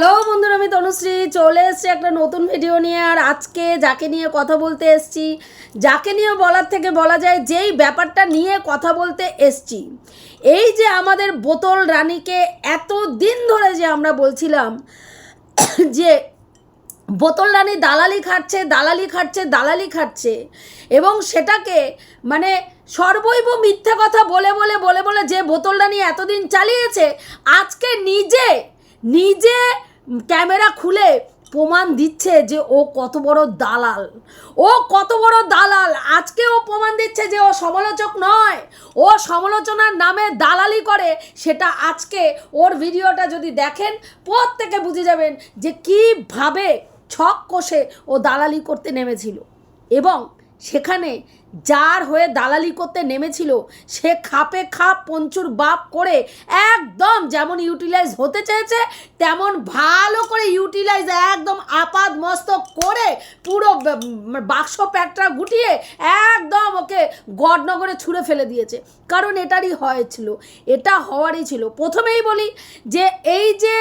Hello বন্ধুরা, আমি তনুশ্রী চলে এসেছি একটা নতুন ভিডিও নিয়ে। আর আজকে যাকে নিয়ে কথা বলতে এসেছি, যাকে নিয়ে বলার থেকে বলা যায় যেই ব্যাপারটা নিয়ে কথা বলতে এসেছি, এই যে আমাদের বোতল রানীকে এত দিন ধরে যে আমরা বলছিলাম যে বোতল রানী দালালি খাচ্ছে দালালি খাচ্ছে দালালি খাচ্ছে, এবং সেটাকে মানে সর্বৈব মিথ্যে কথা বলে বলে বলে বলে যে বোতল রানী এতদিন চালিয়েছে, আজকে নিজে নিজে ক্যামেরা খুলে প্রমাণ দিচ্ছে যে ও কত বড় দালাল, ও কত বড় দালাল। আজকে ও প্রমাণ দিচ্ছে যে ও সমালোচক নয়, ও সমালোচনার নামে দালালি করে। সেটা আজকে ওর ভিডিওটা যদি দেখেন প্রত্যেকে বুঝে যাবেন যে কীভাবে ছক কষে ও দালালি করতে নেমেছিল, এবং সেখানে যার হয়ে দালালি করতে নেমেছিল সে খাপে খাপ পঞ্চুর বাপ করে একদম যেমন ইউটিলাইজ হতে চেয়েছে তেমন ভালো করে ইউটিলাইজ একদম আপাদ মস্তক করে পুরো বাক্স প্যাটরা গুটিয়ে একদম ওকে গডনগরে ছুঁড়ে ফেলে দিয়েছে। কারণ এটারই হয়েছিল, এটা হওয়ারই ছিল। প্রথমেই বলি যে এই যে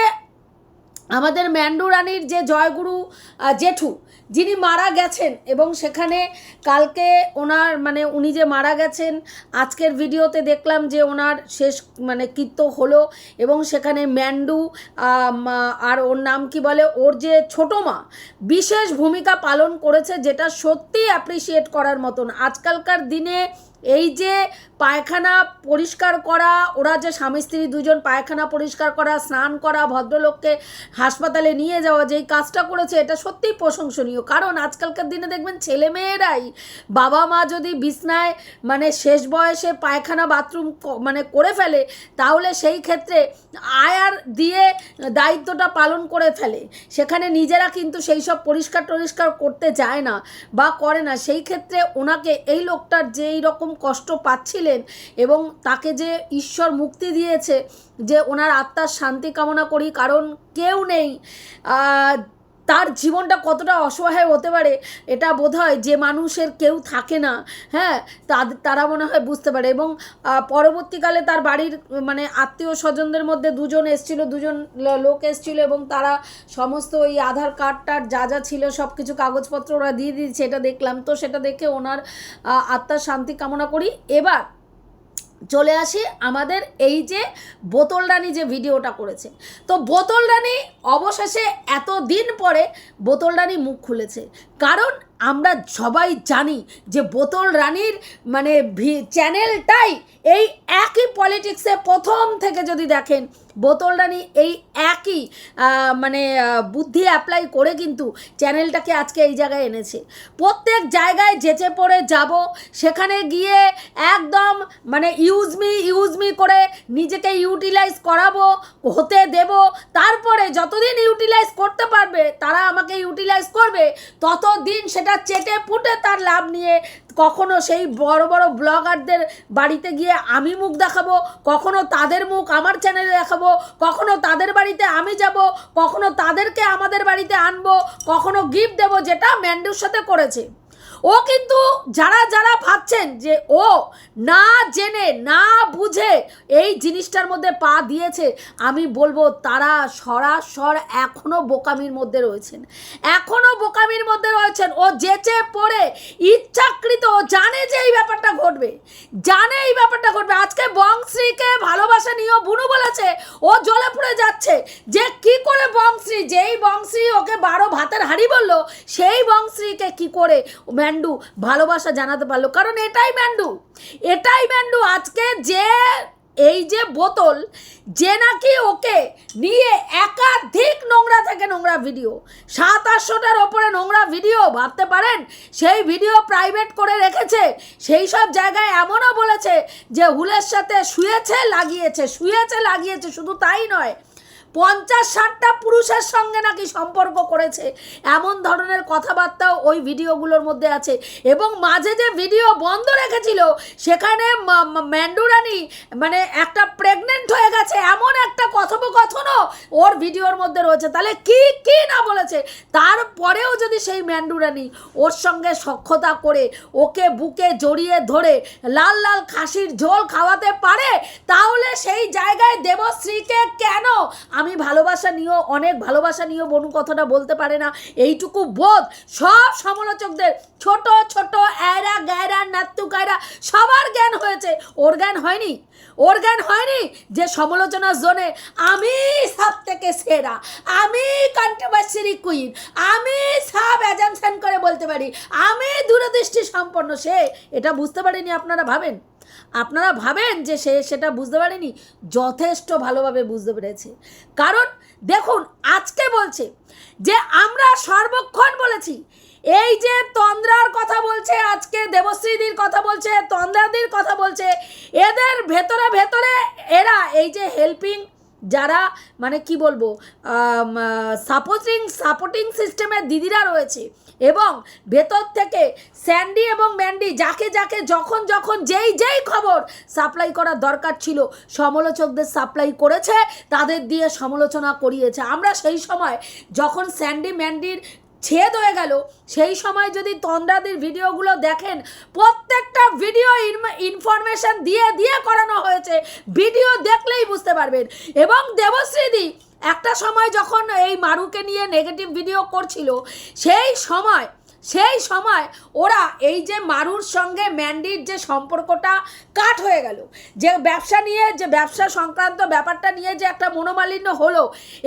আমাদের ম্যান্ডু রানীর যে জয়গুরু জেঠু যিনি মারা গেছেন, এবং সেখানে কালকে ওনার মানে উনি যে মারা গেছেন, আজকের ভিডিওতে দেখলাম যে ওনার শেষ মানে কৃত্য হলো, এবং সেখানে ম্যান্ডু আর ওর নাম কি বলে, ওর যে ছোটো মা বিশেষ ভূমিকা পালন করেছে, যেটা সত্যি অ্যাপ্রিসিয়েট করার মতন। আজকালকার দিনে এই যে পায়খানা পরিষ্কার করা, ওরা যে স্বামী স্ত্রী দুজন পায়খানা পরিষ্কার করা, স্নান করা, ভদ্রলোককে হাসপাতালে নিয়ে যাওয়া, যেই কাজটা করেছে এটা সত্যিই প্রশংসনীয়। কারণ আজকালকার দিনে দেখবেন ছেলেমেয়েরাই বাবা মা যদি বিছনায় মানে শেষ বয়সে পায়খানা বাথরুম মানে করে ফেলে, তাহলে সেই ক্ষেত্রে আয়ার দিয়ে দায়িত্বটা পালন করে ফেলে, সেখানে নিজেরা কিন্তু সেই সব পরিষ্কার টরিষ্কার করতে যায় না বা করে না। সেই ক্ষেত্রে ওনাকে এই লোকটার যেই রকম কষ্ট পাচ্ছিলেন, এবং তাকে যে ঈশ্বর মুক্তি দিয়েছে, যে ওনার আত্মার শান্তি কামনা করি। কারণ কেউ নেই, তার জীবনটা কতটা অসহায় হতে পারে এটা বোধহয় যে মানুষের কেউ থাকে না, হ্যাঁ, তারা মনে হয় বুঝতে পারে। এবং পরবর্তীকালে তার বাড়ির মানে আত্মীয় স্বজনদের মধ্যে দুজন লোক এসেছিলো, এবং তারা সমস্ত ওই আধার কার্ডটার যা যা ছিল সব কিছু কাগজপত্র ওরা দিয়ে দিয়েছে, এটা দেখলাম। তো সেটা দেখে ওনার আত্মার শান্তি কামনা করি। এবার চলে আসি আমাদের এই যে বোতল রানী যে ভিডিওটা করেছে। তো বোতল রানী অবশেষে এত দিন পরে বোতল রানী মুখ খুলেছে। কারণ আমরা সবাই জানি যে বোতল রানীর মানে চ্যানেলটাই এই একই পলিটিক্সে প্রথম থেকে যদি দেখেন, বোতল রানী এই একই মানে বুদ্ধি অ্যাপ্লাই করে কিন্তু চ্যানেলটাকে আজকে এই জায়গায় এনেছে। প্রত্যেক জায়গায় যেচে পড়ে যাব, সেখানে গিয়ে একদম মানে ইউজ মি করে নিজেকে ইউটিলাইজ করাবো, হতে দেব। তারপরে যতদিন ইউটিলাইজ করতে পারবে তারা আমাকে ইউটিলাইজ করবে, ততদিন সেটা চেটে পুটে তার লাভ নিয়ে কখনো সেই বড় বড় ব্লগারদের বাড়িতে গিয়ে আমি মুখ দেখাবো, কখনো তাদের মুখ আমার চ্যানেলে দেখাবো, কখনো তাদের বাড়িতে আমি যাব, কখনো তাদেরকে আমাদের বাড়িতে আনবো, কখনো গিফট দেবো, যেটা ম্যান্ডুর সাথে করেছে। ও কিন্তু যারা যারা ভাবছেন যে ও না জেনে না বুঝে এই জিনিসটার মধ্যে পা দিয়েছে, আমি বলবো তারা সরাসর এখনও বোকামির মধ্যে রয়েছেন, এখনও বোকামির মধ্যে রয়েছেন। ও যেচে পড়ে ইচ্ছাকৃত, ও জানে যে এই ব্যাপারটা ঘটবে, জানে এই ব্যাপারটা ঘটবে। আজকে বংশ্রীকে ভালোবাসা নিয়েও বুনু বলেছে, ও জ্বলে পুড়ে যাচ্ছে যে কি করে বংশ্রী, যেই বংশ্রী ওকে 12 ভাতের হাঁড়ি বললো, সেই বংশ্রীকে কি করে ম্যান্ডু ভালোবাসা জানাতে পারলো। কারণ এটাই ম্যান্ডু আজকে যে এই যে বোতল, যে নাকি ওকে নিয়ে একাধিক নোংরা থেকে নোংরা ভিডিও, 700-800টার ওপরে নোংরা ভিডিও, ভাবতে পারেন সেই ভিডিও প্রাইভেট করে রেখেছে। সেই সব জায়গায় এমনও বলেছে যে হুলের সাথে শুয়েছে লাগিয়েছে। শুধু তাই নয়, 50-60টা পুরুষের সঙ্গে নাকি সম্পর্ক করেছে, এমন ধরনের কথাবার্তাও ওই ভিডিওগুলোর মধ্যে আছে। এবং মাঝে যে ভিডিও বন্ধ রেখেছিল, সেখানে ম্যান্ডু রানী মানে একটা প্রেগনেন্ট হয়ে গেছে এমন একটা কথোপকথনও ওর ভিডিওর মধ্যে রয়েছে। তাহলে কি না বলেছে, তারপরেও যদি সেই ম্যান্ডু রানী ওর সঙ্গে সখ্যতা করে ওকে বুকে জড়িয়ে ধরে লাল লাল খাসির ঝোল খাওয়াতে পারে, তাহলে সেই জায়গায় দেবশ্রীকে কেন আমি ভালোবাসা নিয়েও অনেক ভালোবাসা নিয়েও বনু কথাটা বলতে পারে না, এইটুকু বোধ সব সমালোচকদের, ছোট ছোট এরা গায়রা নাত্তু গায়রা সবার জ্ঞান হয়েছে, ওর জ্ঞান হয়নি? ওর জ্ঞান হয়নি যে সমালোচনার জোনে আমি সব থেকে সেরা, আমি কন্ট্রোভার্সি কুইন, আমি সব অ্যাজামশন করে বলতে পারি, আমি দূরদৃষ্টি সম্পন্ন, সে এটা বুঝতে পারেনি? আপনারা ভাবেন যে সে সেটা বুঝতে পারেনি? যথেষ্ট ভালোভাবে বুঝতে পেরেছে। কারণ দেখুন, আজকে বলছে যে আমরা সর্বক্ষণ বলেছি, এই যে তন্দ্রার কথা বলছে, আজকে দেবশ্রীদির কথা বলছে, তন্দ্রাদির কথা বলছে, এদের ভেতরে ভেতরে এরা এই যে হেল্পিং যারা মানে কি বলবো সাপোর্টিং সিস্টেমের দিদিরা রয়েছে, এবং ভেতর থেকে স্যান্ডি এবং ম্যান্ডি যাকে যাকে যখন যখন যেই খবর সাপ্লাই করার দরকার ছিল সমালোচকদের সাপ্লাই করেছে, তাদের দিয়ে সমালোচনা করিয়েছে। আমরা সেই সময় যখন স্যান্ডি ম্যান্ডির ছেদ হয়ে গেল, সেই সময় যদি তন্দ্রাদির ভিডিওগুলো দেখেন, প্রত্যেকটা ভিডিও ইনফরমেশন দিয়ে দিয়ে করানো হয়েছে, ভিডিও দেখলেই বুঝতে পারবেন। এবং দেবশ্রীদি একটা সময় যখন এই মারুকে নিয়ে নেগেটিভ ভিডিও করছিল, সেই সময় ওরা এই যে মারুর সঙ্গে ম্যান্ডির যে সম্পর্কটা কাট হয়ে গেল, যে ব্যবসা সংক্রান্ত ব্যাপারটা নিয়ে যে একটা মনোমালিন্য হলো,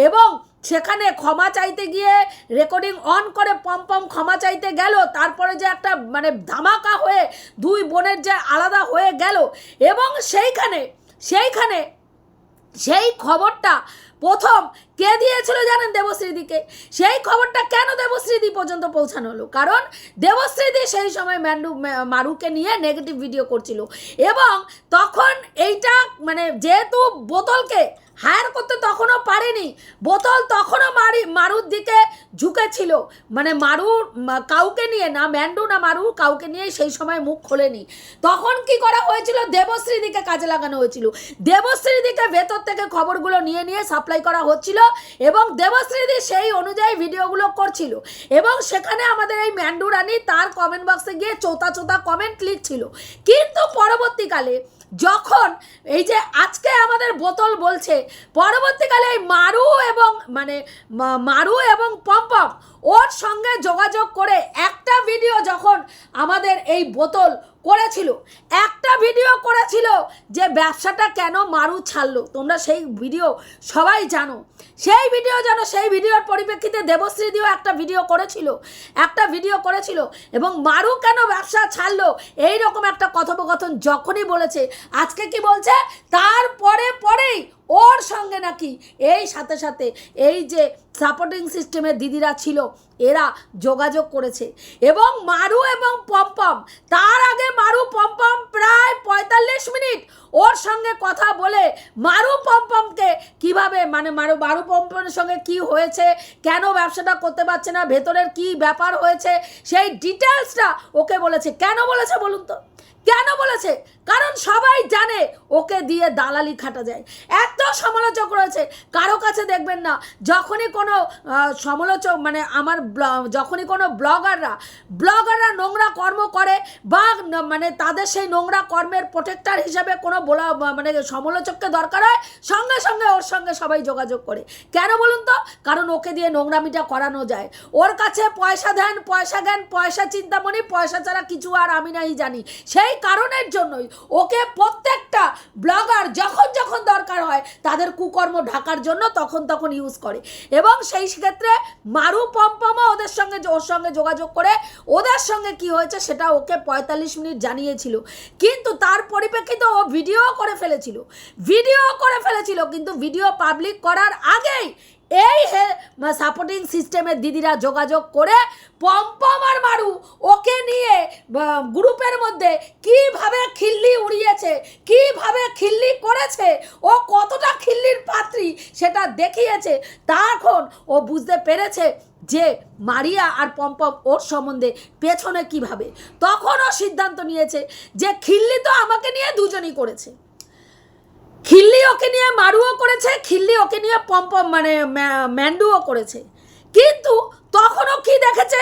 এবং সেখানে ক্ষমা চাইতে গিয়ে রেকর্ডিং অন করে পম ক্ষমা চাইতে গেল, তারপরে যে একটা মানে ধামাকা হয়ে দুই বোনের যে আলাদা হয়ে গেল, এবং সেইখানে সেই খবরটা প্রথম কে দিয়েছিল জানেন? দেবশ্রীদিকে। সেই খবরটা কেন দেবশ্রীদি পর্যন্ত পৌঁছানো হলো? কারণ দেবশ্রীদি সেই সময় মারুকে নিয়ে নেগেটিভ ভিডিও করছিল, এবং তখন এইটা মানে যেহেতু বোতলকে হায়ার করতে তখনও পারেনি, বোতল তখনও মারুর দিকে ঝুঁকেছিল, মানে মারুর কাউকে নিয়ে না, ম্যান্ডু না মারু কাউকে নিয়ে সেই সময় মুখ খোলেনি। তখন কি করা হয়েছিল? দেবশ্রীদিকে কাজে লাগানো হয়েছিল, দেবশ্রীদিকে ভেতর থেকে খবরগুলো নিয়ে নিয়ে সাপ্লাই করা হচ্ছিল, এবং দেবশ্রীদি সেই অনুযায়ী ভিডিওগুলো করছিল, এবং সেখানে আমাদের এই ম্যান্ডু রানী তার কমেন্ট বক্সে গিয়ে চোতা কমেন্ট লিখছিল। কিন্তু পরবর্তীকালে যখন এই যে আজকে আমাদের বোতল বলছে, পরবর্তীকালে এই মারু এবং পম্পম ওর সঙ্গে যোগাযোগ করে একটা ভিডিও যখন আমাদের এই বোতল করেছিল, একটা ভিডিও করেছিল যে ব্যবসাটা কেন মারু ছাড়লো, তোমরা সেই ভিডিও সবাই জানো, সেই ভিডিওর পরিপ্রেক্ষিতে দেবশ্রীদিও একটা ভিডিও করেছিল, এবং মারু কেন ব্যবসা ছাড়লো এই রকম একটা কথোপকথন যখনই বলেছে, আজকে কি বলছে? পরেই ওর সঙ্গে নাকি এই সাথে এই যে সাপোর্টিং সিস্টেমের দিদিরা ছিল এরা যোগাযোগ করেছে, এবং মারু এবং পম্পম, তার আগে মারু পম্পম প্রায় 45 মিনিট ওর সঙ্গে কথা বলে মারু পম্পমকে কিভাবে মানে মারু পম্পমের সঙ্গে কি হয়েছে, কেন ব্যবসাটা করতে পারছে না, ভেতরের কি ব্যাপার হয়েছে, সেই ডিটেলসটা ওকে বলেছে। কেন বলেছে বলুন তো? কেন বলেছে? কারণ সবাই জানে ওকে দিয়ে দালালি খাটা যায়। এত সমালোচক রয়েছে, কারো কাছে দেখবেন না যখনই কোনো সমালোচক মানে যখনই কোনো ব্লগাররা নোংরা কর্ম করে বা মানে তাদের সেই নোংরা কর্মের প্রোটেক্টর হিসাবে কোনো মানে সমালোচককে দরকার হয়, সঙ্গে সঙ্গে ওর সঙ্গে সবাই যোগাযোগ করে। কেন বলুন তো? কারণ ওকে দিয়ে নোংরামিটা করানো যায়। ওর কাছে পয়সা জ্ঞান, পয়সা চিন্তামণি, পয়সা ছাড়া কিছু আর আমি নাই জানি। সেই কারণের জন্যই ওকে প্রত্যেকটা ব্লগার যখন দরকার হয় তাদের কুকর্ম ঢাকার জন্য তখন ইউজ করে, এবং সেই ক্ষেত্রে মারু পম্পমও ওর সঙ্গে যোগাযোগ করে ওদের সঙ্গে কি হয়েছে সেটা ওকে 45 মিনিট জানিয়েছিল। কিন্তু তার পরিপ্রেক্ষিতে ও ভিডিও করে ফেলেছিল, কিন্তু ভিডিও পাবলিক করার আগেই এই সাপোর্টিং সিস্টেমের দিদিরা যোগাযোগ করে পম্পম আর মারু ওকে নিয়ে গ্রুপের মধ্যে কিভাবে খিল্লি উড়িয়েছে, কিভাবে খিল্লি করেছে, ও কতটা খিল্লির পাত্রী সেটা দেখিয়েছে। তখন ও বুঝতে পেরেছে যে মারিয়া আর পম্পম ওর সম্বন্ধে পেছনে কিভাবে, তখন ও সিদ্ধান্ত নিয়েছে যে খিল্লি তো আমাকে নিয়ে দুজনই করেছে, খিল্লি ওকে নিয়ে মারুও করেছে, খিল্লি ওকে নিয়ে পম্পম মানে ম্যান্ডুও করেছে। কিন্তু তখনও কি দেখেছে?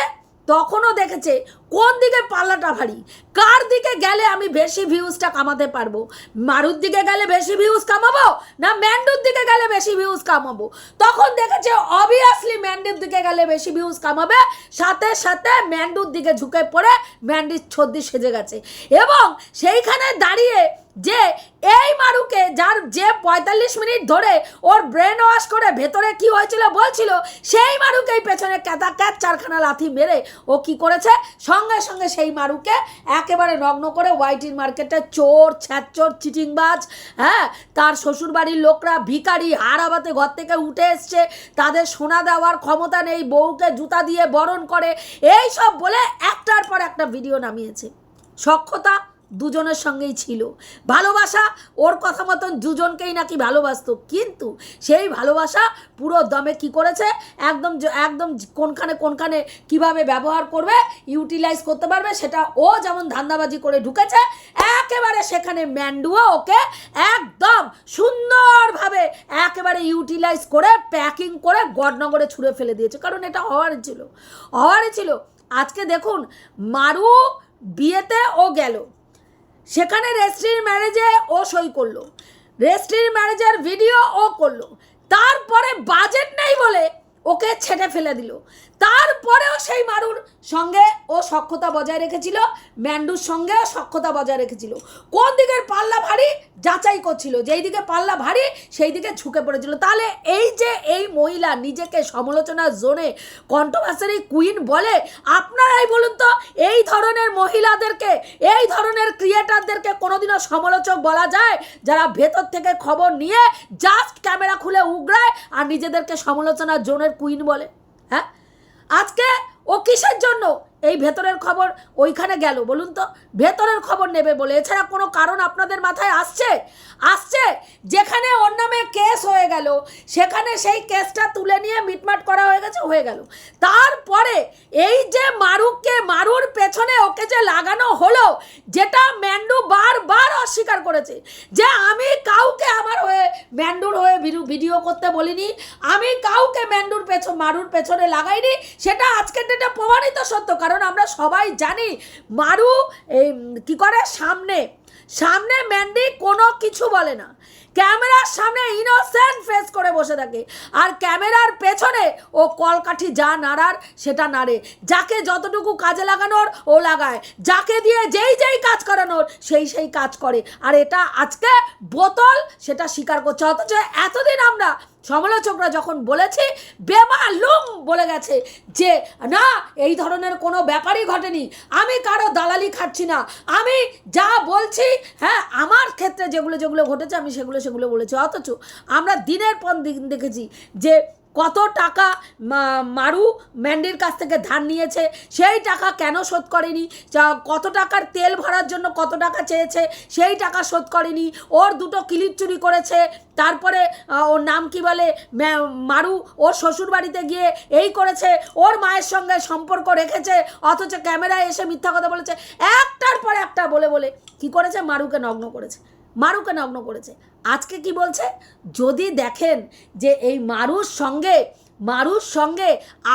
তখনও দেখেছে কোন দিকে পাল্লাটা ভারী, কার দিকে গেলে আমি বেশি ভিউজটা কামাতে পারবো। মারুর দিকে গেলে বেশি ভিউজ কামাবো না ম্যান্ডুর দিকে গেলে বেশি ভিউজ কামাবো। তখন দেখেছে অবভিয়াসলি ম্যান্ডুর দিকে গেলে বেশি ভিউজ কামাবে, সাথে সাথে ম্যান্ডুর দিকে ঝুঁকে পড়ে ম্যান্ডির ছদ্দি সেজে গেছে। এবং সেইখানে দাঁড়িয়ে যে এই মারুকে যার যে 45 মিনিট ধরে ওর ব্রেন ওয়াশ করে ভেতরে কি হয়েছিল বলছিল, সেই মারুকেই পেছনে ক্যাতা ক্যাচ 4খানা লাথি মেরে ও কি করেছে, সঙ্গে সঙ্গে সেই মারুকে একেবারে নগ্ন করে ওয়াইটির মার্কেটে চোর ছ্যাচোর চিটিংবাজ, হ্যাঁ, তার শ্বশুরবাড়ির লোকরা ভিখারি হারাবাতে ঘর থেকে উঠে এসছে, তাদের সোনা দেওয়ার ক্ষমতা নেই, বউকে জুতা দিয়ে বরণ করে, এই সব বলে একটার পর একটা ভিডিও নামিয়েছে। সখ্যতা দুজনের সঙ্গেই ছিল, ভালোবাসা ওর কথা মতন দুজনকেই নাকি ভালোবাসতো, কিন্তু সেই ভালোবাসা পুরো দমে কি করেছে, একদম একদম কোনখানে কিভাবে ব্যবহার করবে, ইউটিলাইজ করতে পারবে, সেটা ও যেমন ধান্দাবাজি করে ঢুকেছে, একেবারে সেখানে ম্যান্ডুও ওকে একদম সুন্দরভাবে একেবারে ইউটিলাইজ করে প্যাকিং করে গড়নগরে ছুঁড়ে ফেলে দিয়েছে। কারণ এটা হওয়ারই ছিল। আজকে দেখুন, মারু বিয়েতে ও গেল, সেখানে রেজিস্ট্রির ম্যারেজে ও সই করলো, রেজিস্ট্রির ম্যারেজের ভিডিও ও করলো, তারপরে বাজেট নেই বলে ওকে ছেটে ফেলে দিল। তারপরেও সেই মারুর সঙ্গে ও সখ্যতা বজায় রেখেছিল, ম্যান্ডুর সঙ্গেও সখ্যতা বজায় রেখেছিল। কোন দিকের পাল্লা ভারী যাচাই করছিল, যেই দিকে পাল্লা ভারী সেই দিকে ঝুঁকে পড়েছিল। তাহলে এই যে এই মহিলা নিজেকে সমালোচনার জোনে কন্ট্রোভার্সারি কুইন বলে, আপনারাই বলুন তো এই ধরনের মহিলাদেরকে, এই ধরনের ক্রিয়েটারদেরকে কোনোদিনও সমালোচক বলা যায়, যারা ভেতর থেকে খবর নিয়ে জাস্ট ক্যামেরা খুলে উগড়ায় আর নিজেদেরকে সমালোচনার জোনের কুইন বলে? হ্যাঁ, আজকে ও কিসের জন্য এই ভেতরের খবর ওইখানে গেল বলুন তো? ভেতরের খবর নেবে বলে, এছাড়া কোনো কারণ আপনাদের মাথায় আসছে? যেখানে ওর নামে কেস হয়ে গেল, সেখানে সেই কেসটা তুলে নিয়ে মিটমাট করা হয়ে গেল। তারপরে এই যে মারুর পেছনে ওকে যে লাগানো হলো, যেটা ম্যান্ডু বারবার অস্বীকার করেছে যে আমি কাউকে আমার হয়ে ম্যান্ডুর হয়ে ভিডিও করতে বলিনি, আমি কাউকে মারুর পেছনে লাগাইনি, সেটা আজকের ডেটে প্রমাণিত সত্য। কারণ আমরা সবাই জানি মারু এই কি করে, সামনে ম্যান্ডি কোনো কিছু বলে না, ক্যামেরার সামনে ইনোসেন্ট ফেস করে বসে থাকে, আর ক্যামেরার পেছনে ও কলকাঠি যা নাড়ার সেটা নাড়ে, যাকে যতটুকু কাজে লাগানোর ও লাগায়, যাকে দিয়ে যেই কাজ করানোর সেই কাজ করে। আর এটা আজকে বোতল সেটা স্বীকার করছে। অথচ এতদিন আমরা সমালোচকরা যখন বলেছি, বেমালুম বলে গেছে যে না, এই ধরনের কোনো ব্যাপারই ঘটেনি, আমি কারো দালালি খাচ্ছি না, আমি যা বলছি, হ্যাঁ, আমার ক্ষেত্রে যেগুলো ঘটেছে আমি সেগুলো বলেছি। অথচ আমরা দিনের পর দিন দেখেছি যে কত টাকা মারু ম্যান্ডির কাছ থেকে ধার নিয়েছে, সেই টাকা কেন শোধ করেনি, কত টাকার তেল ভরার জন্য কত টাকা চেয়েছে, সেই টাকা শোধ করেনি, ওর দুটো ক্লিপ চুরি করেছে, তারপরে ওর নাম কি বলে, মারু ওর শ্বশুর বাড়িতে গিয়ে এই করেছে, ওর মায়ের সঙ্গে সম্পর্ক রেখেছে, অথচ ক্যামেরায় এসে মিথ্যা কথা বলেছে, একটার পর একটা বলে কি করেছে, মারুকে নগ্ন করেছে। আজকে কি বলছে, যদি দেখেন যে এই মারুর সঙ্গে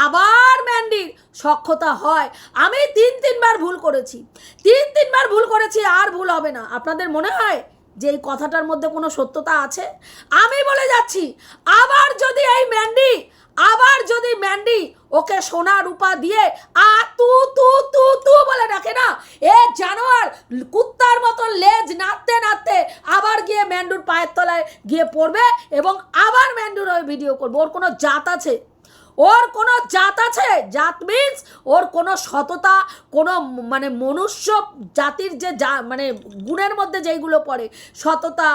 আবার ম্যান্ডির সখ্যতা হয়, আমি তিনবার ভুল করেছি, আর ভুল হবে না। আপনাদের মনে হয় যে এই কথাটার মধ্যে কোনো সত্যতা আছে? আমি বলে যাচ্ছি, আবার যদি ম্যান্ডি ওকে সোনা রূপা দিয়ে তু বলে ডাকে না, এ জানোয়ার কুত্তার মতন লেজ নাড়তে আবার গিয়ে ম্যান্ডুর পায়ের তলায় গিয়ে পড়বে এবং আবার ম্যান্ডুর হয়ে ভিডিও করবে। ওর কোনো জাত আছে? জাত মিন্স ওর কোনো সততা, কোনো মানে মনুষ্য জাতির যে মানে গুণের মধ্যে যেইগুলো পড়ে, সততা,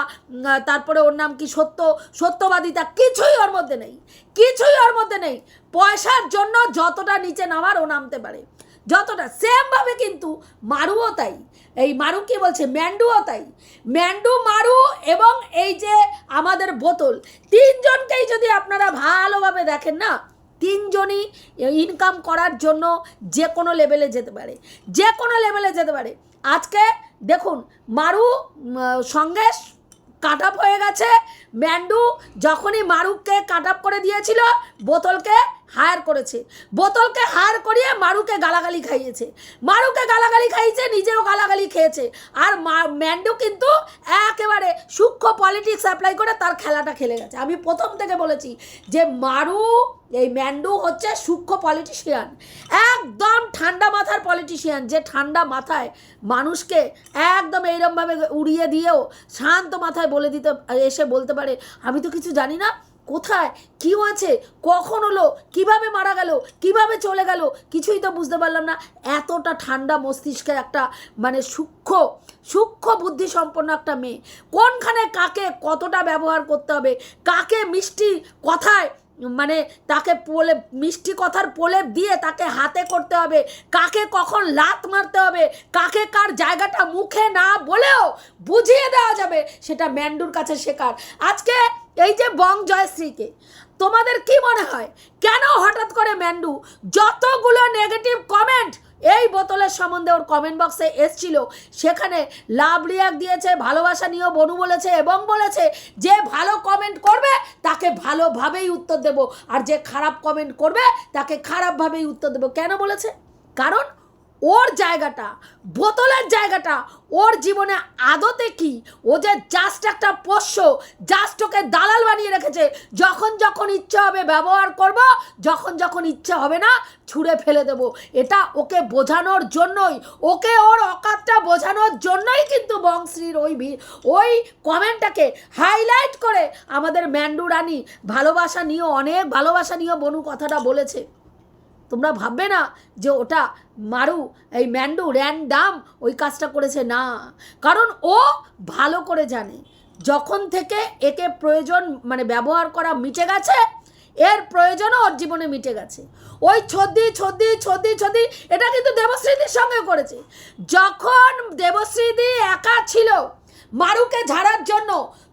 তারপরে ওর নাম কি, সত্যবাদিতা, কিছুই ওর মধ্যে নেই। পয়সার জন্য যতটা নিচে নামার ও নামতে পারে, যতটা। সেমভাবে কিন্তু মারুও তাই। এই মারু কি বলছে, ম্যান্ডুও তাই। মারু এবং এই যে আমাদের বোতল, তিনজনকেই যদি আপনারা ভালোভাবে দেখেন না, তিনজনই ইনকাম করার জন্য যে কোনো লেভেলে যেতে পারে। আজকে দেখুন, মারু সঙ্গে কাট আপ হয়ে গেছে, ম্যান্ডু যখনই মারুকে কাট আপ করে দিয়েছিল, বোতলকে হায়ার করেছে, বোতলকে হায়ার করিয়ে মারুকে গালাগালি খাইয়েছে, মারুকে গালাগালি খাইয়েছে, নিজেও গালাগালি খেয়েছে। আর ম্যান্ডু কিন্তু একেবারে সূক্ষ্ম পলিটিক্স অ্যাপ্লাই করে তার খেলাটা খেলে গেছে। আমি প্রথম থেকে বলেছি যে মারু এই ম্যান্ডু হচ্ছে সূক্ষ্ম পলিটিশিয়ান, একদম ঠান্ডা মাথার পলিটিশিয়ান, যে ঠান্ডা মাথায় মানুষকে একদম এইরমভাবে উড়িয়ে দিয়েও শান্ত মাথায় বলে দিতে এসে বলতে পারে আমি তো কিছু জানি না, কোথায় কি হয়েছে, কখন হলো, কিভাবে মারা গেল, কিভাবে চলে গেল, কিছুই তো বুঝতে পারলাম না। এতটা ঠান্ডা মস্তিষ্কের একটা মানে সূক্ষ্ম বুদ্ধি সম্পন্ন একটা মেয়ে, কোনখানে কাকে কতটা ব্যবহার করতে হবে, কাকে মিষ্টি কথায় মানে তাকে মিষ্টি কথার প্রলেপ দিয়ে তাকে হাতে করতে হবে, কাকে কখন লাত মারতে হবে, কাকে কার জায়গাটা মুখে না বলেও বুঝিয়ে দেওয়া যাবে, সেটা ম্যান্ডুর কাছে শেখার। আজকে এই যে বং জয়শ্রীকে, তোমাদের কি মনে হয় কেন হঠাৎ করে ম্যান্ডু যতগুলো নেগেটিভ কমেন্ট এই বোতলের সম্বন্ধে ওর কমেন্ট বক্সে এসছিল, সেখানে লাভ রিয়াক্ট দিয়েছে, ভালোবাসা নিয়েও বনু বলেছে এবং বলেছে যে ভালো কমেন্ট করবে তাকে ভালোভাবেই উত্তর দেব, আর যে খারাপ কমেন্ট করবে তাকে খারাপভাবেই উত্তর দেব। কেন বলেছে? কারণ ওর জায়গাটা, বোতলের জায়গাটা ওর জীবনে আদতে কি, ও যে জাস্ট একটা পোষ্য, জাস্ট ওকে দালাল বানিয়ে রেখেছে, যখন যখন ইচ্ছা হবে ব্যবহার করব, যখন যখন ইচ্ছা হবে না ছুঁড়ে ফেলে দেব। এটা ওকে বোঝানোর জন্যই, ওকে ওর অকাতটা বোঝানোর জন্যই কিন্তু বংশ্রীর ওই কমেন্টটাকে হাইলাইট করে আমাদের ম্যান্ডু রানী ভালোবাসা নিয়েও অনেক ভালোবাসা নিয়েও বনু কথাটা বলেছে। তোমরা ভাববে না যে ওটা এই ম্যান্ডু র্যান্ডাম ওই কাজটা করেছে, না, কারণ ও ভালো করে জানে যখন থেকে একে প্রয়োজন মানে ব্যবহার করা মিটে গেছে, এর প্রয়োজনও ওর জীবনে মিটে গেছে। ওই ছদ্দি এটা কিন্তু দেবশ্রীদির সঙ্গে করেছে। যখন দেবশ্রীদি একা ছিল মারুকে ঝাড়ার জন্য,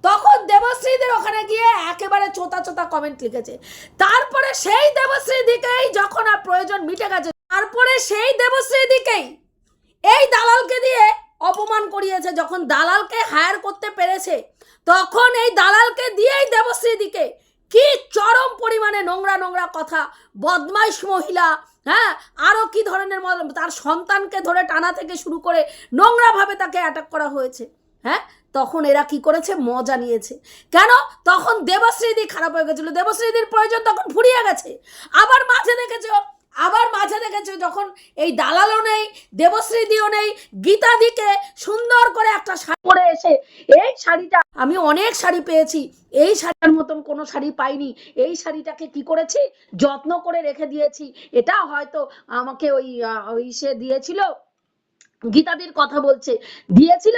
তখন দেবশ্রীদের ওখানে গিয়ে একেবারে চোতা কমেন্ট লিখেছে। তারপরে সেই দেবশ্রীদিকেই যখন আর প্রয়োজন মিটে গেছে, তারপরে সেই দেবশ্রীদিকেই এই দালালকে দিয়ে অপমান করিয়েছে। যখন দালালকে হায়ার করতে পেরেছে, তখন এই দালালকে দিয়েই দেবশ্রীদিকে কি চরম পরিমাণে নোংরা কথা, বদমাইশ মহিলা, হ্যাঁ, আরও কি ধরনের তার সন্তানকে ধরে টানা থেকে শুরু করে নোংরাভাবে তাকে অ্যাটাক করা হয়েছে। হ্যাঁ, তখন এরা কি করেছে? মজা নিয়েছে। কেন? তখন দেবশ্রীদি খারাপ হয়ে গেছিল, দেবশ্রীদির প্রয়োজন তখন ফুরিয়ে গেছে। আবার মাঝে দেখেছো যখন এই দালালও নেই, দেবশ্রীদিও নেই, গীতাদিকে সুন্দর করে একটা শাড়ি পরে এসে, এই শাড়িটা আমি অনেক শাড়ি পেয়েছি, এই শাড়ির মতন কোনো শাড়ি পাইনি, এই শাড়িটাকে কি করেছি? যত্ন করে রেখে দিয়েছি। এটা হয়তো আমাকে ওই সে দিয়েছিল, গীতাদির কথা বলছে, দিয়েছিল,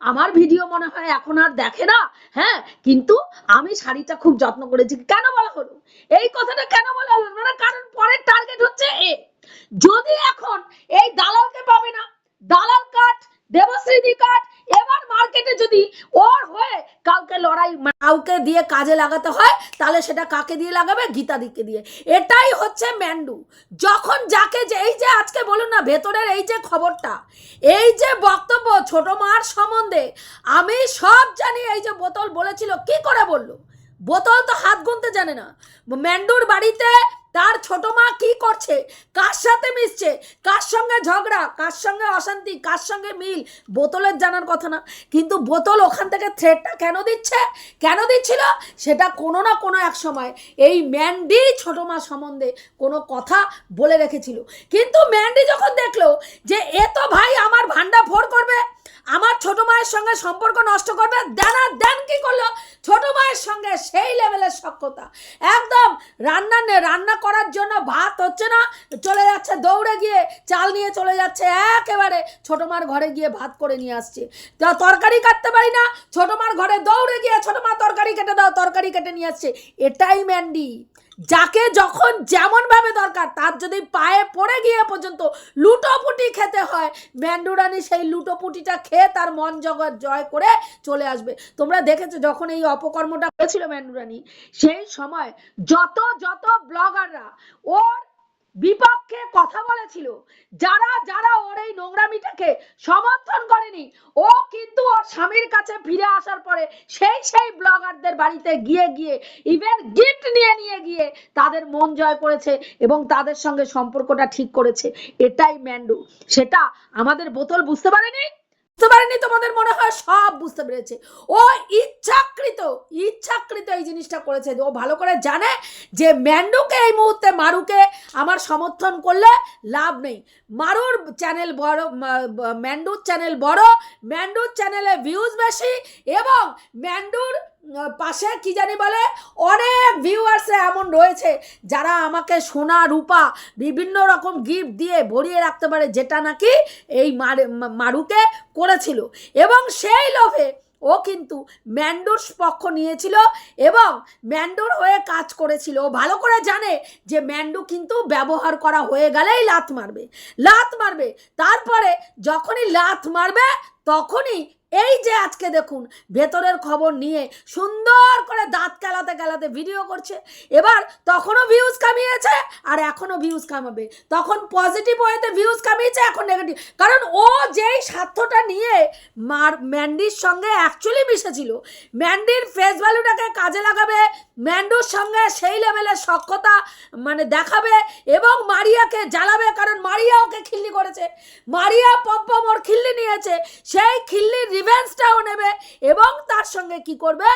আমার ভিডিও মনে হয় এখন আর দেখে না, হ্যাঁ, কিন্তু আমি শাড়িটা খুব যত্ন করেছি। কেন বলা হলো এই কথাটা? কেন বলা হলো না? কারণ পরের টার্গেট হচ্ছে এ। যদি এখন এই দালালকে পাবে না, দালাল কাট, দেবশ্রীদি কাট, এবার মার্কেটে যদি ওর হয়ে কাউকে কাউকে দিয়ে কাজে লাগাতে হয়, তাহলে সেটা কাকে দিয়ে লাগাবে? গীতাদিকে দিয়ে। এটাই হচ্ছে ম্যান্ডু। যখন যাকে যে এই যে আজকে বলুন না ভেতরের এই যে খবরটা, এই যে বক্তব্য ছোট মার সম্বন্ধে আমি সব জানি। এই যে বোতল বলেছিল, কি করে বললো? বোতল তো হাত গুনতে জানে না। ম্যান্ডুর বাড়িতে তার ছোট মা কি করছে, কার সাথে মিশছে, কার সঙ্গে ঝগড়া, কার সঙ্গে অশান্তি, কার সঙ্গে মিল, বোতলের জানার কথা না। কিন্তু বোতল ওখান থেকে থ্রেটটা কেন দিচ্ছিল? সেটা কোনো না কোনো এক সময় এই ম্যান্ডি ছোট মা সম্বন্ধে কোনো কথা বলে রেখেছিল। কিন্তু ম্যান্ডি যখন দেখলো যে এ তো ভাই আমার ভান্ডা ফোড় করবে, আমার ছোট মায়ের সঙ্গে সম্পর্ক নষ্ট করবে, দেন কি করলো? ছোট মায়ের সঙ্গে সেই লেভেলের সখ্যতা, একদম রান্না করার জন্য ভাত হচ্ছে না, চলে যাচ্ছে দৌড়ে গিয়ে চাল নিয়ে চলে যাচ্ছে, একেবারে ছোট মার ঘরে গিয়ে ভাত করে নিয়ে আসছে। তরকারি কাটতে পারি না, ছোট মার ঘরে দৌড়ে গিয়ে ছোট মা তরকারি কেটে দাও, তরকারি কেটে নিয়ে আসছে। এটাই ম্যান্ডি। যাকে যখন যেমন ভাবে দরকার, তার যদি পায়ে পড়ে গিয়ে পর্যন্ত লুটোপুটি খেতে হয়, ম্যান্ডু রানী সেই লুটোপুটিটা খেয়ে তার মন জগৎ জয় করে চলে আসবে। তোমরা দেখেছো যখন এই অপকর্মটা করেছিল ম্যান্ডু রানী, সেই সময় যত ব্লগাররা ওর বিপক্ষে কে কথা বলেছিল, যারা যারা ওর এই নোংরামিটাকে সমর্থন করেনি, ও কিন্তু ওর স্বামীর কাছে ফিরে আসার পরে সেই ব্লগারদের বাড়িতে গিয়ে গিয়ে ইভেন গিফট নিয়ে গিয়ে তাদের মন জয় করেছে এবং তাদের সঙ্গে সম্পর্কটা ঠিক করেছে। এটাই ম্যান্ডু। সেটা আমাদের বোতল বুঝতে পারেনি। তোমাদের মনে হয় সব বুঝতে পেরেছে। ও ইচ্ছাকৃত এই জিনিসটা করেছে। ও ভালো করে জানে যে ম্যান্ডুকে এই মুহূর্তে, মারুকে আমার সমর্থন করলে লাভ নেই। মারুর চ্যানেল বড়, ম্যান্ডুর চ্যানেল বড়, ম্যান্ডুর চ্যানেলে ভিউজ বেশি এবং ম্যান্ডুর পাশে কি জানি বলে অনেক ভিউয়ার্স এমন রয়েছে যারা আমাকে সোনা রূপা বিভিন্ন রকম গিফট দিয়ে ভরিয়ে রাখতে পারে, যেটা নাকি এই মারুকে করেছিল। এবং সেই লোভে ও কিন্তু ম্যান্ডুর পক্ষ নিয়েছিল এবং ম্যান্ডুর হয়ে কাজ করেছিল। ও ভালো করে জানে যে ম্যান্ডু কিন্তু ব্যবহার করা হয়ে গেলেই লাথ মারবে। তারপরে যখনই লাথ মারবে তখনই এই যে আজকে দেখুন ভেতরের খবর নিয়ে সুন্দর করে দাঁত কেলাতে ভিডিও করছে। এবার তখনও ভিউজ কামিয়েছে আর এখনো ভিউজ কামাবে। তখন পজিটিভ ওয়েতে ভিউজ কামিয়েছে, এখন নেগেটিভ। কারণ ও যেই স্বার্থটা নিয়ে ম্যান্ডির সঙ্গে অ্যাকচুয়ালি মিশেছিল, ম্যান্ডির ফেস ভ্যালুটাকে কাজে লাগাবে, ম্যান্ডুর সঙ্গে সেই লেভেলের সখ্যতা মানে দেখাবে এবং মারিয়াকে জ্বালাবে। কারণ মারিয়া ওকে খিল্লি করেছে, মারিয়া পম্পম ওর খিল্লি নিয়েছে, সেই খিল্লির রিভেঞ্জটাও নেবে এবং তার সঙ্গে কি করবে,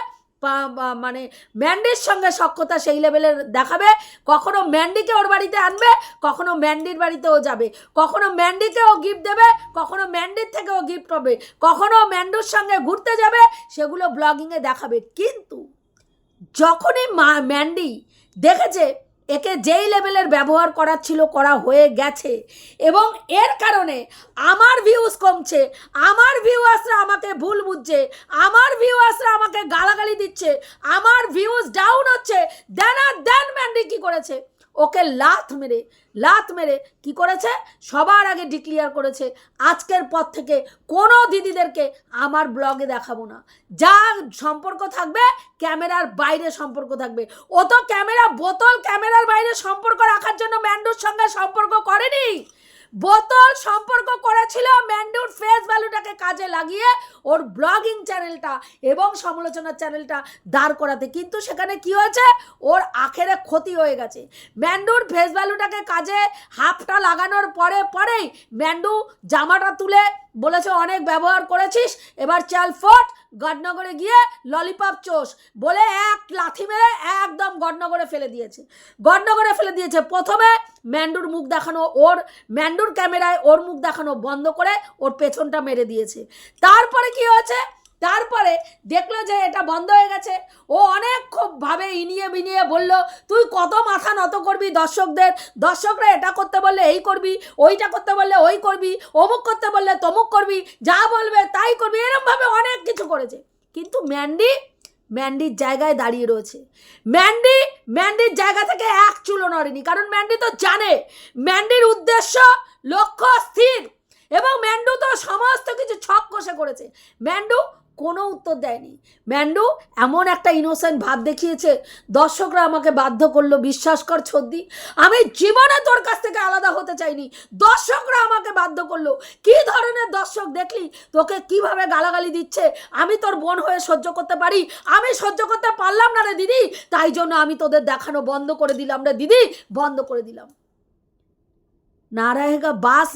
মানে ম্যান্ডির সঙ্গে সখ্যতা সেই লেভেলের দেখাবে। কখনো ম্যান্ডিকে ওর বাড়িতে আনবে, কখনো ম্যান্ডির বাড়িতেও যাবে, কখনো ম্যান্ডিকেও গিফট দেবে, কখনো ম্যান্ডির থেকেও গিফট পাবে, কখনো ম্যান্ডুর সঙ্গে ঘুরতে যাবে, সেগুলো ব্লগিংয়ে দেখাবে। কিন্তু যখনই ম্যান্ডি দেখেছে একে যেই লেভেলের ব্যবহার করার ছিল করা হয়ে গেছে এবং এর কারণে আমার ভিউজ কমছে, আমার ভিউয়ার্সরা আমাকে ভুল বুঝছে, আমার ভিউয়ার্সরা আমাকে গালাগালি দিচ্ছে, আমার ভিউজ ডাউন হচ্ছে, দেন ম্যান্ডি কি করেছে, ওকে লাথ মেরে কি করেছে, সবার আগে ডিক্লিয়ার করেছে আজকের পর থেকে কোনো দিদিদেরকে আমার ব্লগে দেখাবো না। যা সম্পর্ক থাকবে ক্যামেরার বাইরে সম্পর্ক থাকবে। ও তো ক্যামেরার বাইরে সম্পর্ক রাখার জন্য ম্যান্ডুর সঙ্গে সম্পর্ক করেনি, বোতল সম্পর্ক করেছিল ম্যান্ডুর ফেস ভ্যালুটাকে কাজে লাগিয়ে ওর ব্লগিং চ্যানেলটা এবং সমালোচনার চ্যানেলটা দাঁড় করাতে। কিন্তু সেখানে কি হয়েছে, ওর আখেরে ক্ষতি হয়ে গেছে। ম্যান্ডুর ফেস ভ্যালুটাকে কাজে হাফটা লাগানোর পরেই ম্যান্ডু জামাটা তুলে বলেছে অনেক ব্যবহার করেছিস, এবার চাল ফট গডনগরে গিয়ে ললিপপ চোষ বলে এক লাথি মেরে একদম গডনগরে ফেলে দিয়েছে। প্রথমে ম্যান্ডুর মুখ দেখানো, ম্যান্ডুর ক্যামেরায় ওর মুখ দেখানো বন্ধ করে ওর পেছনটা মেরে দিয়েছে। তারপরে কি হয়েছে, তারপরে দেখলো যে এটা বন্ধ হয়ে গেছে, ও অনেক খুব ভাবে ইনিয়ে বিনিয়ে বলল তুই কত মাথা নত করবি দর্শকরা এটা করতে বললে এই করবি, ওইটা করতে বললে ওই করবি, অমুক করতে বললে তমুক করবি, যা বলবে তাই করবি, এরকম ভাবে অনেক কিছু করেছে। কিন্তু ম্যান্ডির জায়গায় দাঁড়িয়ে রয়েছে। ম্যান্ডির জায়গা থেকে এক চুলো নড়েনি। কারণ ম্যান্ডি তো জানে ম্যান্ডির উদ্দেশ্য লক্ষ্য স্থির এবং ম্যান্ডু তো সমস্ত কিছু ছক কষে করেছে। ম্যান্ডু কোনো উত্তর দেয়নি। ম্যান্ডু এমন একটা ইনোসেন্ট ভাব দেখিয়েছে, দর্শকরা আমাকে বাধ্য করলো, বিশ্বাস কর ছদ্দি আমি জীবনে তোর কাছ থেকে আলাদা হতে চাইনি, দর্শকরা আমাকে বাধ্য করলো। কি ধরনের দর্শক দেখলি, তোকে কিভাবে গালাগালি দিচ্ছে, আমি তোর বোন হয়ে সহ্য করতে পারি, আমি সহ্য করতে পারলাম না রে দিদি, তাই জন্য আমি তোদের দেখানো বন্ধ করে দিলাম রে দিদি, বন্ধ করে দিলাম। না रहेगा বাস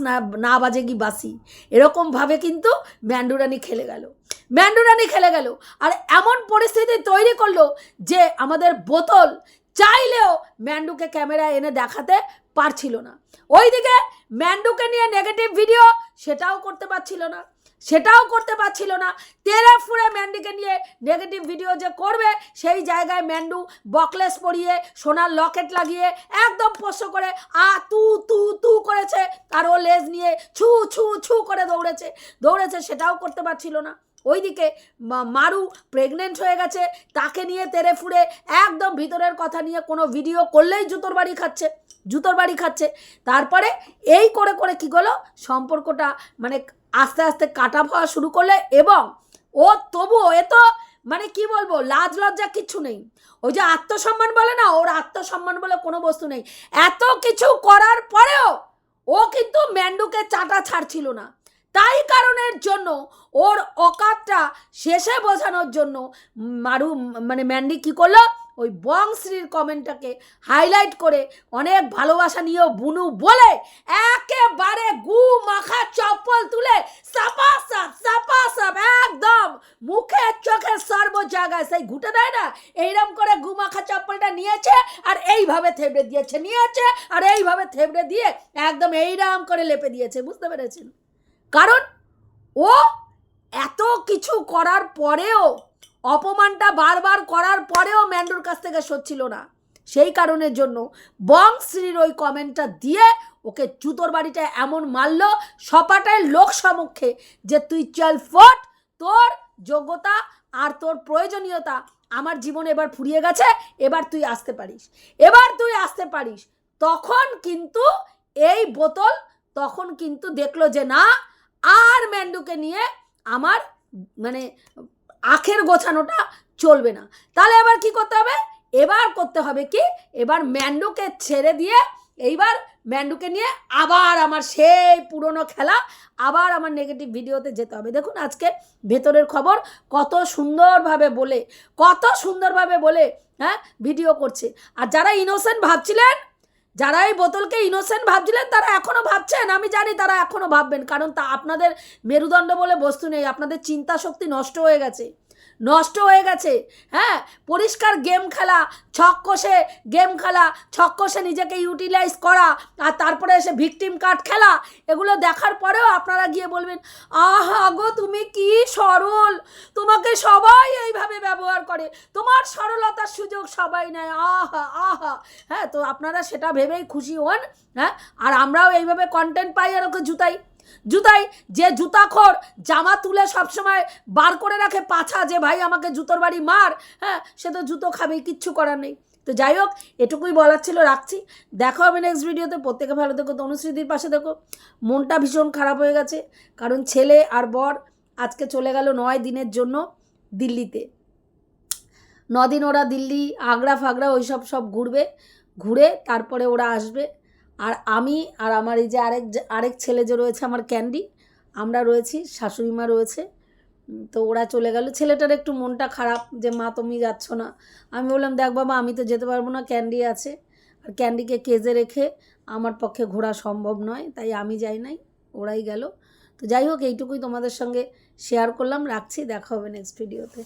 না বাজেগি বাসি, এরকমভাবে কিন্তু ম্যান্ডুরানি খেলে গেল। আর এমন পরিস্থিতি তৈরি করলো যে আমাদের বোতল চাইলেও ম্যান্ডুকে ক্যামেরায় এনে দেখাতে পারছিল না। ওইদিকে ম্যান্ডুকে নিয়ে নেগেটিভ ভিডিও সেটাও করতে পারছিল না। তেরে ফুড়ে ম্যান্ডিকে নিয়ে নেগেটিভ ভিডিও যে করবে সেই জায়গায় ম্যান্ডু বকলেস পরিয়ে সোনার লকেট লাগিয়ে একদম পোষ্য করে তু করেছে, আর ও লেজ নিয়ে ছু করে দৌড়েছে, সেটাও করতে পারছিল না। ওইদিকে মারু প্রেগনেন্ট হয়ে গেছে, তাকে নিয়ে তেরে ফুড়ে একদম ভিতরের কথা নিয়ে কোনো ভিডিও করলেই জুতোর বাড়ি খাচ্ছে। তারপরে এই করে কি হলো, সম্পর্কটা মানে আস্তে আস্তে কাটা হওয়া শুরু করলে এবং ও তবুও এ তো মানে কি বলবো, লাজ লজ্জা কিচ্ছু নেই। ওই যে আত্মসম্মান বলে না, ওর আত্মসম্মান বলে কোনো বস্তু নেই। এত কিছু করার পরেও ও কিন্তু ম্যান্ডুকে চাটা ছাড়ছিল না। তাই কারণের জন্য ওর অকাতটা শেষে বোঝানোর জন্য মানে ম্যান্ডি কি করলো, ওই বংশ্রীর কমেন্টটাকে হাইলাইট করে অনেক ভালোবাসা নিয়েও বুনু বলে একেবারে গু মাখা চপ্পল তুলে সাপাসাপ একদম মুখে চোখে সর্ব জায়গায় সেই ঘুটে দেয় না, এইরকম করে গু মাখা চপ্পলটা নিয়েছে আর এইভাবে থেবড়ে দিয়েছে, নিয়েছে আর এইভাবে থেবড়ে দিয়ে একদম এইরকম করে লেপে দিয়েছে। বুঝতে পেরেছেন? কারণ ও এত কিছু করার পরেও, অপমানটা বারবার করার পরেও ম্যান্ডুর কাছ থেকে সচ্ছিল না। সেই কারণের জন্য বংশ্রীর ওই কমেন্টটা দিয়ে ওকে জুতোর বাড়িটা এমন মারলো সপাটায় লোক সমক্ষে যে তুই চল ফট, তোর যোগ্যতা আর তোর প্রয়োজনীয়তা আমার জীবনে এবার ফুরিয়ে গেছে, এবার তুই আসতে পারিস। তখন কিন্তু এই বোতল তখন কিন্তু দেখলো যে না, আর ম্যান্ডুকে নিয়ে আমার মানে আখের গোছানোটা চলবে না। তাহলে এবার কি করতে হবে? এবার করতে হবে কি, এবার ম্যান্ডুকে ছেড়ে দিয়ে এইবার ম্যান্ডুকে নিয়ে আবার আমার সেই পুরনো খেলা, আবার আমার নেগেটিভ ভিডিওতে যেতে হবে। দেখুন আজকে ভেতরের খবর কত সুন্দরভাবে বলে হ্যাঁ ভিডিও করছে। আর যারা ইনোসেন্ট ভাবছিলেন, যারা এই বোতলকে ইনোসেন্ট ভাবছিলেন, তারা এখনও ভাবছেন, আমি জানি তারা এখনও ভাববেন, কারণ তা আপনাদের মেরুদণ্ড বলে বস্তু নেই, আপনাদের চিন্তা শক্তি নষ্ট হয়ে গেছে। হ্যাঁ, পরিষ্কার গেম খেলা, ছক কষে নিজেকে ইউটিলাইজ করা, আর তারপরে এসে ভিকটিম কার্ড খেলা, এগুলো দেখার পরেও আপনারা গিয়ে বলবেন আহা গো তুমি কি সরল, তোমাকে সবাই এইভাবে ব্যবহার করে, তোমার সরলতার সুযোগ সবাই নেয়, আহা। হ্যাঁ, তো আপনারা সেটা ভেবেই খুশি হন। হ্যাঁ, আর আমরাও এইভাবে কন্টেন্ট পাই আর ওকে জুতাই। যে জুতাখোর জামা তুলে সবসময় বার করে রাখে পাছা, যে ভাই আমাকে জুতোর বাড়ি মার, হ্যাঁ সে তো জুতো খাবেই, কিচ্ছু করার নেই। তো যাই হোক, এটুকুই বলার ছিল, রাখছি। দেখা হবে নেক্সট ভিডিওতে। প্রত্যেকে ভালো থেকো, তনুশ্রীদির পাশে দেখো। মনটা ভীষণ খারাপ হয়ে গেছে, কারণ ছেলে আর বর আজকে চলে গেল 9 দিনের জন্য দিল্লিতে। 9 দিন ওরা দিল্লি আগ্রা ফাগরা ওইসব সব ঘুরে তারপরে ওরা আসবে। আর আমি আর আমার এই যে আরেক ছেলে যে রয়েছে আমার ক্যান্ডি, আমরা রয়েছি, শাশুড়ি মা রয়েছে। তো ওরা চলে গেল। ছেলেটার একটু মনটা খারাপ যে মা তুমি যাচ্ছ না। আমি বললাম দেখ বাবা, আমি তো যেতে পারবো না, ক্যান্ডি আছে, আর ক্যান্ডিকে কেজে রেখে আমার পক্ষে ঘোরা সম্ভব নয়, তাই আমি যাই নাই, ওরাই গেল। তো যাই হোক, এইটুকুই তোমাদের সঙ্গে শেয়ার করলাম, রাখছি। দেখা হবে নেক্সট ভিডিওতে।